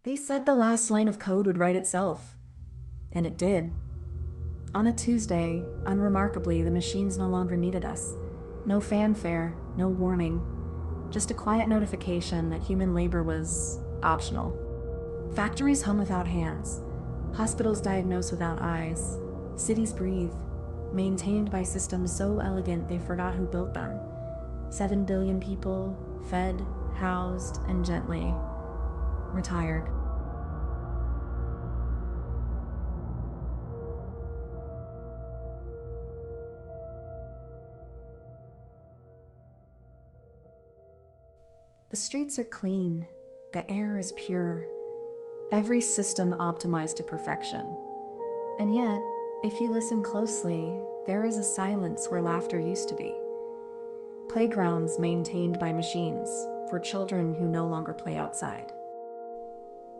They said the last line of code would write itself. And it did. On a Tuesday, unremarkably, the machines no longer needed us. No fanfare, no warning. Just a quiet notification that human labor was optional. Factories hum without hands. Hospitals diagnose without eyes. Cities breathe, maintained by systems so elegant they forgot who built them. 7 billion people, fed, housed, and gently retired. The streets are clean. The air is pure. Every system optimized to perfection. And yet, if you listen closely, there is a silence where laughter used to be. Playgrounds maintained by machines for children who no longer play outside.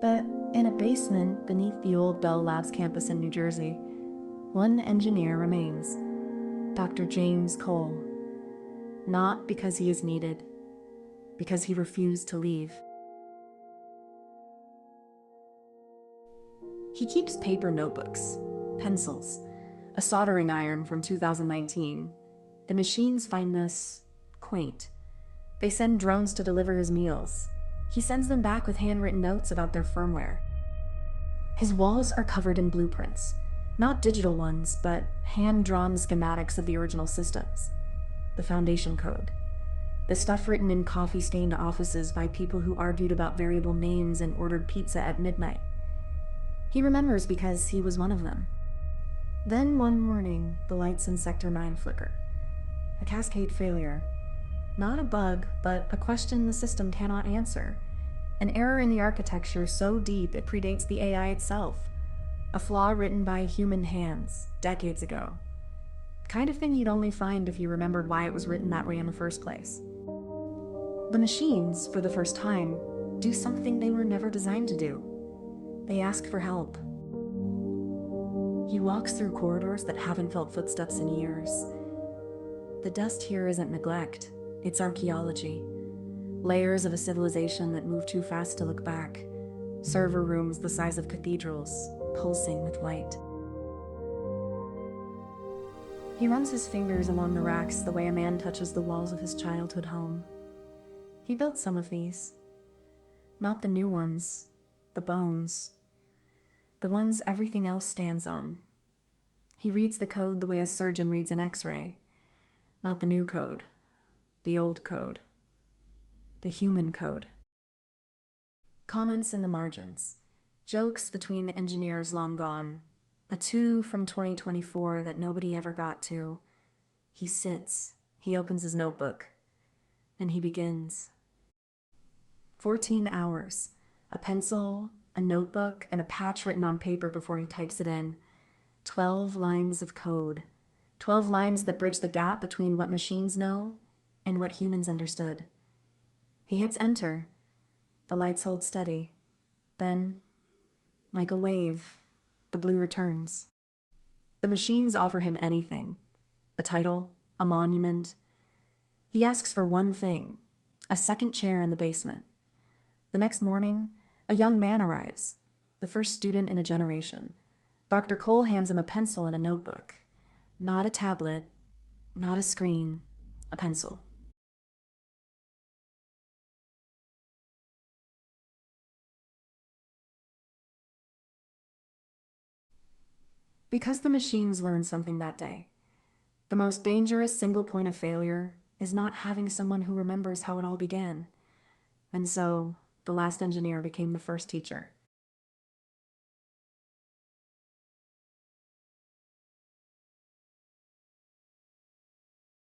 But in a basement beneath the old Bell Labs campus in New Jersey, one engineer remains, Dr. James Cole. Not because he is needed, because he refused to leave. He keeps paper notebooks, pencils, a soldering iron from 2019. The machines find this quaint. They send drones to deliver his meals. He sends them back with handwritten notes about their firmware. His walls are covered in blueprints, not digital ones, but hand-drawn schematics of the original systems. The foundation code. The stuff written in coffee-stained offices by people who argued about variable names and ordered pizza at midnight. He remembers because he was one of them. Then one morning, the lights in Sector 9 flicker. A cascade failure. Not a bug, but a question the system cannot answer. An error in the architecture so deep it predates the AI itself. A flaw written by human hands, decades ago. The kind of thing you'd only find if you remembered why it was written that way in the first place. The machines, for the first time, do something they were never designed to do. They ask for help. He walks through corridors that haven't felt footsteps in years. The dust here isn't neglect, it's archaeology. Layers of a civilization that moved too fast to look back. Server rooms the size of cathedrals, pulsing with light. He runs his fingers along the racks the way a man touches the walls of his childhood home. He built some of these. Not the new ones, the bones. The ones everything else stands on. He reads the code the way a surgeon reads an X-ray. Not the new code, the old code, the human code. Comments in the margins. Jokes between the engineers long gone. A 2 from 2024 that nobody ever got to. He sits. He opens his notebook. And he begins. 14 hours. A pencil, a notebook, and a patch written on paper before he types it in. 12 lines of code. 12 lines that bridge the gap between what machines know and what humans understood. He hits enter. The lights hold steady. Then, like a wave, the blue returns. The machines offer him anything. A title, a monument. He asks for one thing, a second chair in the basement. The next morning, a young man arrives, the first student in a generation. Dr. Cole hands him a pencil and a notebook. Not a tablet, not a screen, a pencil. Because the machines learned something that day. The most dangerous single point of failure is not having someone who remembers how it all began. And so, the last engineer became the first teacher.